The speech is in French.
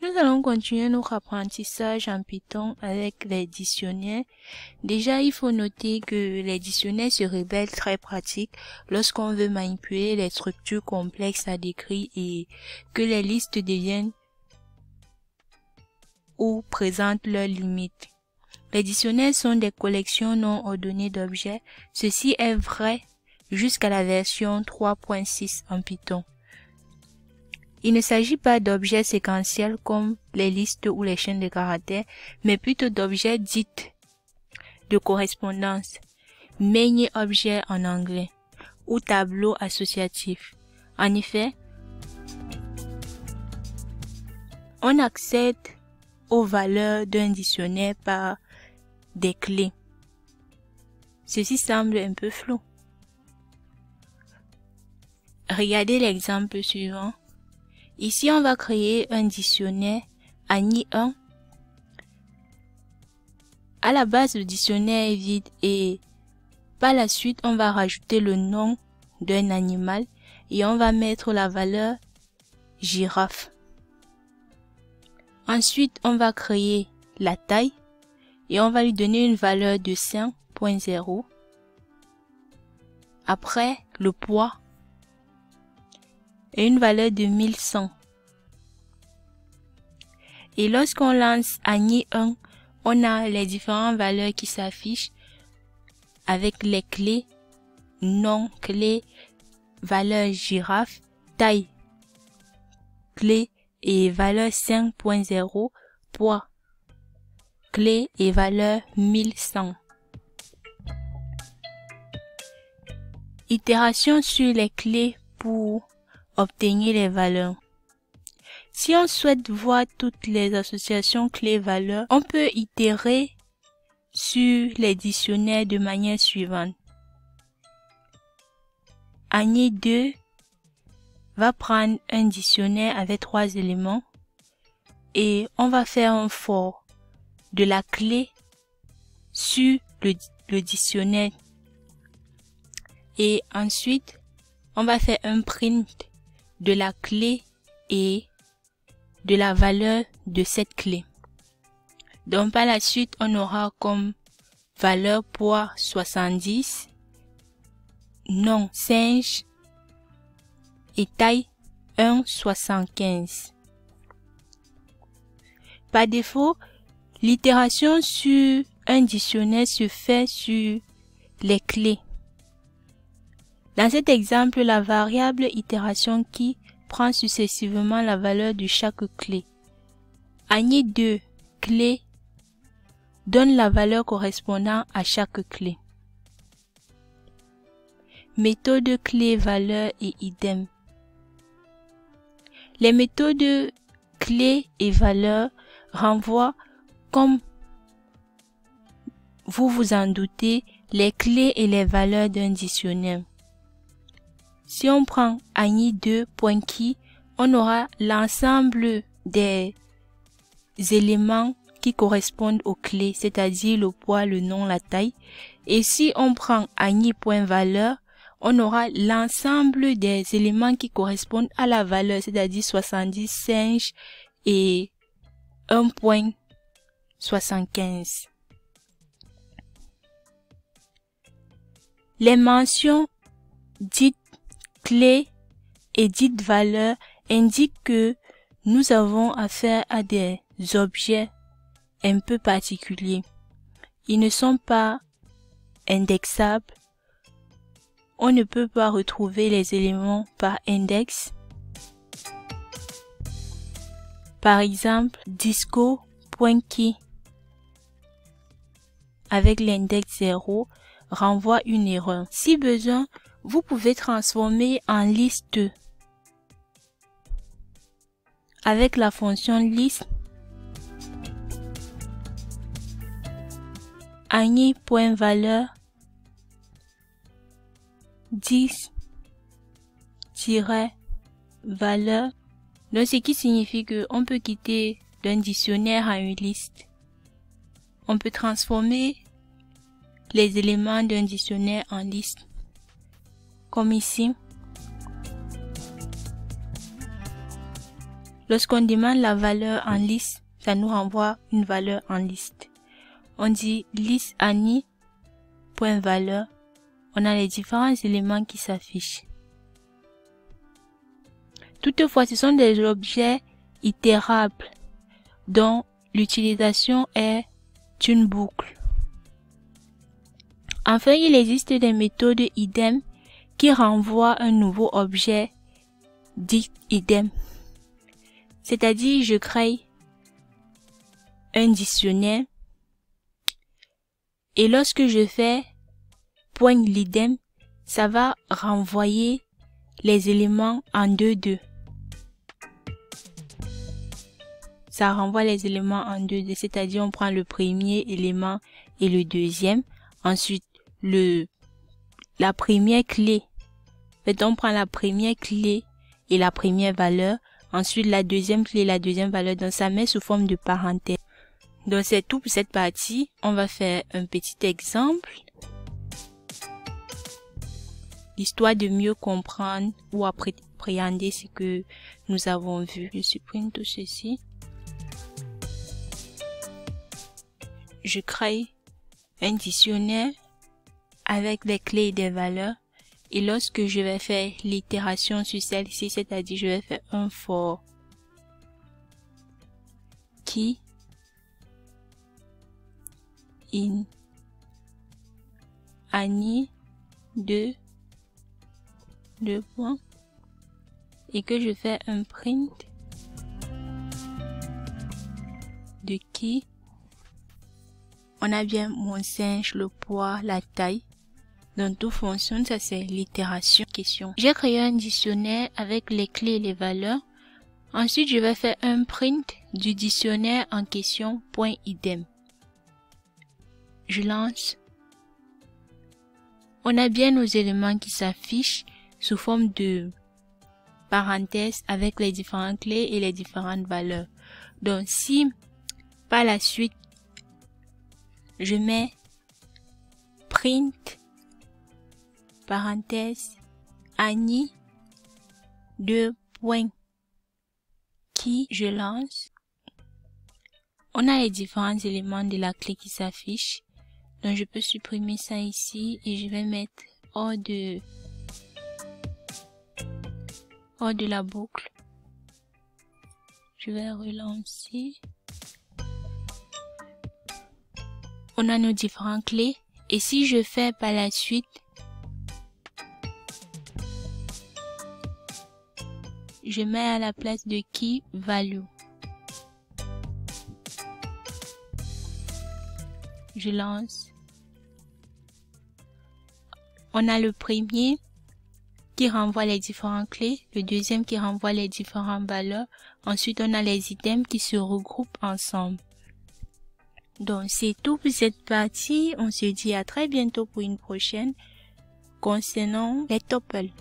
Nous allons continuer notre apprentissage en Python avec les dictionnaires. Déjà, il faut noter que les dictionnaires se révèlent très pratiques lorsqu'on veut manipuler les structures complexes à décrire et que les listes deviennent ou présentent leurs limites. Les dictionnaires sont des collections non ordonnées d'objets. Ceci est vrai jusqu'à la version 3.6 en Python. Il ne s'agit pas d'objets séquentiels comme les listes ou les chaînes de caractères, mais plutôt d'objets dits de correspondance, many objets en anglais, ou tableaux associatifs. En effet, on accède aux valeurs d'un dictionnaire par des clés. Ceci semble un peu flou. Regardez l'exemple suivant. Ici, on va créer un dictionnaire Annie 1. À la base, le dictionnaire est vide et par la suite, on va rajouter le nom d'un animal et on va mettre la valeur girafe. Ensuite, on va créer la taille et on va lui donner une valeur de 5.0. Après, le poids et une valeur de 1100. Et lorsqu'on lance Annie 1, on a les différentes valeurs qui s'affichent avec les clés, nom, clé, valeur girafe, taille, clé et valeur 5.0, poids, clé et valeur 1100. Itération sur les clés pour obtenir les valeurs. Si on souhaite voir toutes les associations clés-valeurs, on peut itérer sur les dictionnaires de manière suivante. Annie 2 va prendre un dictionnaire avec 3 éléments et on va faire un for de la clé sur le dictionnaire. Et ensuite, on va faire un print de la clé et de la valeur de cette clé. Donc par la suite, on aura comme valeur poids 70, nom singe et taille 1,75. Par défaut, l'itération sur un dictionnaire se fait sur les clés. Dans cet exemple, la variable itération qui prend successivement la valeur de chaque clé. Annie 2 clé donne la valeur correspondant à chaque clé. Méthode clé-valeur et idem. Les méthodes clé et valeur renvoient, comme vous vous en doutez, les clés et les valeurs d'un dictionnaire. Si on prend Annie 2.key, on aura l'ensemble des éléments qui correspondent aux clés, c'est-à-dire le poids, le nom, la taille. Et si on prend Annie.valeur, on aura l'ensemble des éléments qui correspondent à la valeur, c'est-à-dire 70 singe et 1.75. Les mentions dites clés et dites valeurs indiquent que nous avons affaire à des objets un peu particuliers. Ils ne sont pas indexables. On ne peut pas retrouver les éléments par index. Par exemple, disco.key avec l'index 0 renvoie une erreur. Si besoin, vous pouvez transformer en liste avec la fonction list. Annie.valeur 10-valeur. Donc ce qui signifie que on peut quitter d'un dictionnaire à une liste. On peut transformer les éléments d'un dictionnaire en liste. Comme ici. Lorsqu'on demande la valeur en liste, ça nous renvoie une valeur en liste. On dit liste Annie, point valeur. On a les différents éléments qui s'affichent. Toutefois, ce sont des objets itérables dont l'utilisation est une boucle. Enfin, il existe des méthodes idem qui renvoient un nouveau objet dit idem. C'est-à-dire, je crée un dictionnaire et lorsque je fais point l'idem, ça va renvoyer les éléments en 2-2. Ça renvoie les éléments en 2-2, c'est-à-dire on prend le premier élément et le deuxième. Ensuite, la première clé. En fait, on prend la première clé et la première valeur. Ensuite, la deuxième clé et la deuxième valeur. Donc, ça met sous forme de parenthèse. Donc, c'est tout pour cette partie. On va faire un petit exemple. Histoire de mieux comprendre ou appréhender ce que nous avons vu. Je supprime tout ceci. Je crée un dictionnaire avec des clés et des valeurs. Et lorsque je vais faire l'itération sur celle-ci, c'est-à-dire je vais faire un for qui in Annie 2 points et que je fais un print de qui on a bien mon singe, le poids, la taille. Donc tout fonctionne, ça c'est l'itération question. J'ai créé un dictionnaire avec les clés et les valeurs. Ensuite, je vais faire un print du dictionnaire en question .idem. Je lance. On a bien nos éléments qui s'affichent sous forme de parenthèses avec les différentes clés et les différentes valeurs. Donc si par la suite je mets print parenthèse Annie 2 points qui je lance, on a les différents éléments de la clé qui s'affichent. Donc je peux supprimer ça ici et je vais mettre hors de la boucle. Je vais relancer. On a nos différentes clés et si je fais par la suite je mets à la place de key value. Je lance. On a le premier qui renvoie les différentes clés, le deuxième qui renvoie les différentes valeurs. Ensuite, on a les items qui se regroupent ensemble. Donc, c'est tout pour cette partie. On se dit à très bientôt pour une prochaine concernant les tuples.